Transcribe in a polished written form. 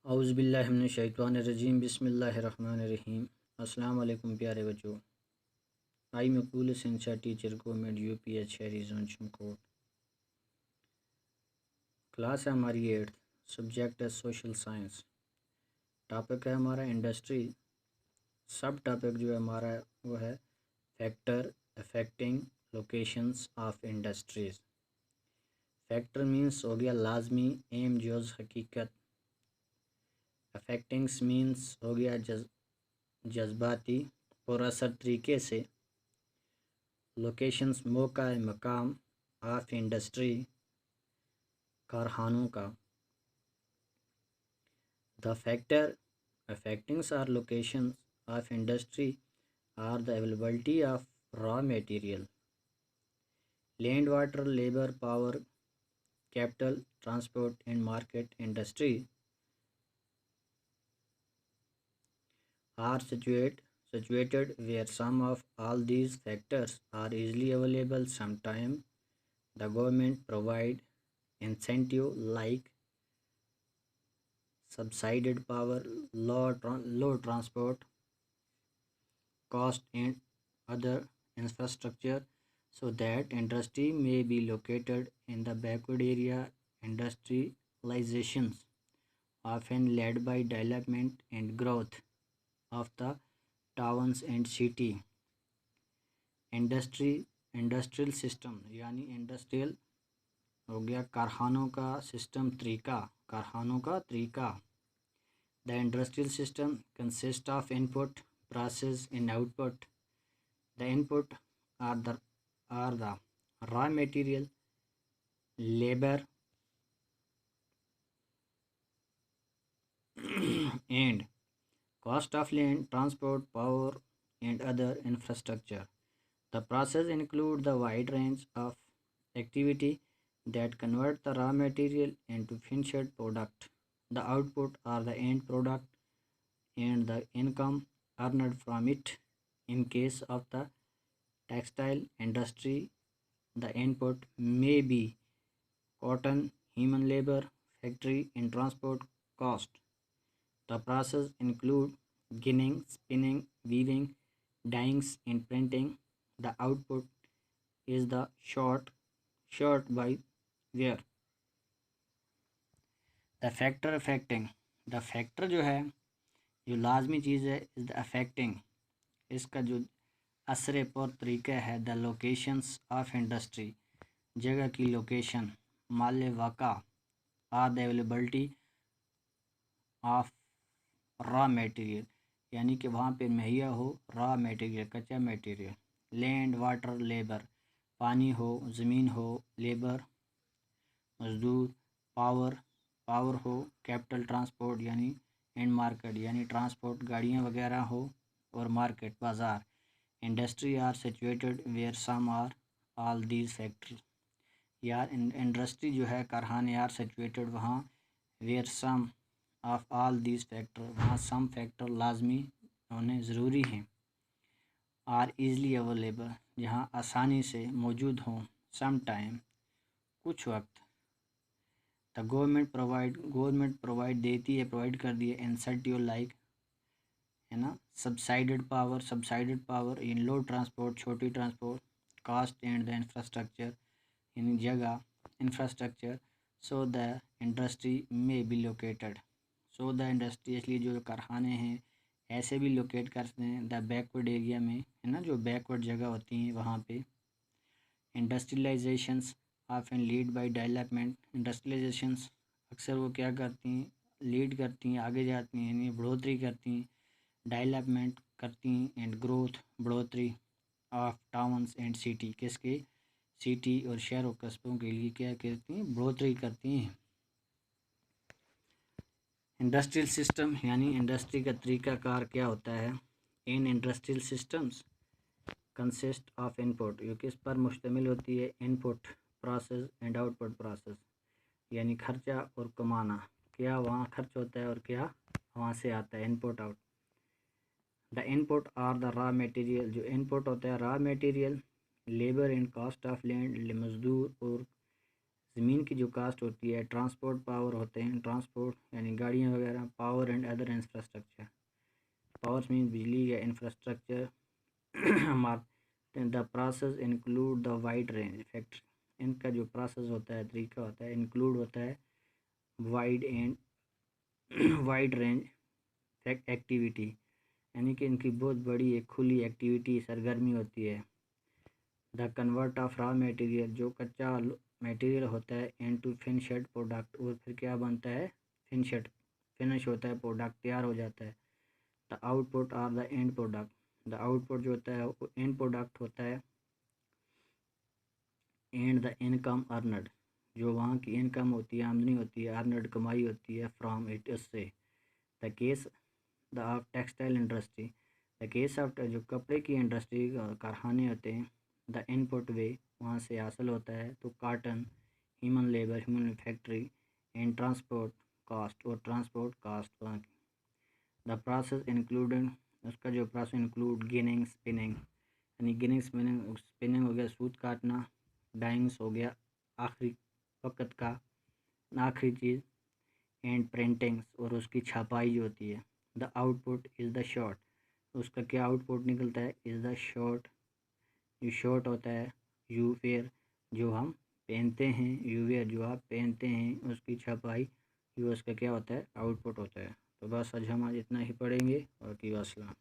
औज़ुबिल्लाहि मिनश्शैतानिर्रजीम बिस्मिल्लाहिर्रहमानिर्रहीम। अस्सलाम वालेकुम प्यारे बच्चों। आई मकबूल सेंसा टीचर गवर्नमेंट यूपीएच शहरी जोन चमकोट। क्लास है हमारी 8th। सब्जेक्ट है सोशल साइंस। टॉपिक है हमारा इंडस्ट्री। सब टॉपिक जो है हमारा वो है factor affecting locations of industries. Factor means हो गया लाजमी, एम जोज़ हकीकत। अफेक्टिंग्स मीन्स हो गया जज्बाती पुरअसर तरीके से। लोकेशंस मौका मकाम ऑफ इंडस्ट्री कारखानों का। The factor affectings are locations of industry are the availability of raw material, land, water, labour, power, capital, transport and market. Industry are situated where some of all these factors are easily available. Sometimes the government provide incentive like subsidized power, low transport cost and other infrastructure so that industry may be located in the backward area. Industrializations often led by development and growth of the towns and city. Industrial system यानी industrial हो गया कारखानों का system, तरीका, कारखानों का तरीका। The industrial system consist of input, process and output. The input are the raw material, labour and cost of land, transport, power and other infrastructure. The process includes the wide range of activity that convert the raw material into finished product. The output or the end product and the income earned from it. In case of the textile industry, the input may be cotton, human labor, factory and transport cost. The process include ginning, spinning, weaving, dyeing and printing. The output is the shirt by wear. The factor affecting, the factor जो है, जो लाजमी चीज़ है, is the affecting, इसका जो असर पर तरीका है। द लोकेशंस ऑफ इंडस्ट्री, जगह की लोकेशन, माल वाक़ा, are the availability of raw material, यानी कि वहाँ पे मुहैया हो रॉ मटेरियल, कच्चा मटेरियल। लैंड, वाटर, लेबर, पानी हो, ज़मीन हो, लेबर, मज़दूर, पावर हो, कैपिटल, ट्रांसपोर्ट यानी एंड मार्केट यानी ट्रांसपोर्ट, गाड़ियाँ वगैरह हो, और मार्केट, बाज़ार। Industry are situated where some are all these factor, यार इंडस्ट्री जो है, कारखाने आर सिचुएटेड वहाँ, where some of all these factor, वहाँ सम फैक्टर लाजमी होने ज़रूरी हैं। आर ईज़ली अवेलेबल, जहाँ आसानी से मौजूद हों। सम टाइम, कुछ वक्त। द गवर्नमेंट प्रोवाइड देती है, प्रोवाइड कर दिए इंसेंटिव लाइक, है ना, subsidised power in low transport, छोटी transport cost and the infrastructure, यानी जगह, infrastructure. So the industry may be located, so the industry, इसलिए जो कारखाने हैं ऐसे भी लोकेट करते हैं द बैकवर्ड एरिया में, है ना, जो बैकवर्ड जगह होती हैं वहाँ पे। Industrialisations often lead by development, industrialisations अक्सर वो क्या करती हैं, लीड करती हैं, आगे जाती हैं, यानी बढ़ोतरी करती हैं, डेवलपमेंट करती हैं एंड ग्रोथ, बढ़ोतरी ऑफ टाउन्स एंड सिटी, किसके, सिटी और शहरों कस्बों के लिए क्या करती हैं, बढ़ोतरी करती हैं। इंडस्ट्रियल सिस्टम यानी इंडस्ट्री का तरीक़ाकार क्या होता है। In industrial systems consist of input, जो किस पर मुश्तमिल होती है, input, process and output process, यानी खर्चा और कमाना, क्या वहाँ खर्च होता है और क्या वहाँ से आता है, input out. The input are the raw material, जो इनपुट होता है raw material, labour and cost of land, मज़दूर और ज़मीन की जो कास्ट होती है, ट्रांसपोर्ट पावर होते हैं, ट्रांसपोर्ट यानी गाड़ियाँ वगैरह, पावर्स मीन बिजली या इंफ्रास्ट्रक्चर हमारे the process include the wide range factory, इनका जो प्रोसेस होता है, तरीका होता है, इंक्लूड होता है वाइड रेंज एक्टिविटी, यानी कि इनकी बहुत बड़ी एक खुली एक्टिविटी सरगर्मी होती है। The convert of raw material, जो कच्चा मटेरियल होता है, इनटू फिनिश्ड प्रोडक्ट, और फिर क्या बनता है, फिनिश होता है, प्रोडक्ट तैयार हो जाता है। द आउटपुट और the end product, the output जो होता है वो एंड प्रोडक्ट होता है। एंड द इनकम अर्नड, जो वहाँ की इनकम होती है, आमदनी होती है, अर्नड कमाई होती है, फ्रॉम इट, उससे। The case the of textile industry, the case of जो कपड़े की इंडस्ट्री कारखाने होते हैं, द इनपुट वे वहाँ से हासिल होता है, तो cotton, human labour, human factory, and transport cost, और ट्रांसपोर्ट कॉस्ट वहाँ की। द प्रोसेस इंक्लूडेड, उसका जो प्रोसेस इंक्लूड गिनिंग स्पिनिंग, यानी गिनिंग स्पिनिंग हो गया सूत काटना, डाइंग्स हो गया आखिरी वक्त का आखिरी चीज़, एंड प्रिंटिंग्स, और उसकी छपाई जो होती है। The output is the short, उसका क्या आउटपुट निकलता है, इज़ द शॉर्ट, जो शॉर्ट होता है, यू वेयर जो हम पहनते हैं, यू वेयर जो आप पहनते हैं, उसकी छपाई, ये उसका क्या होता है, आउटपुट होता है। तो बस आज हम इतना ही पढ़ेंगे, और की वासलाम।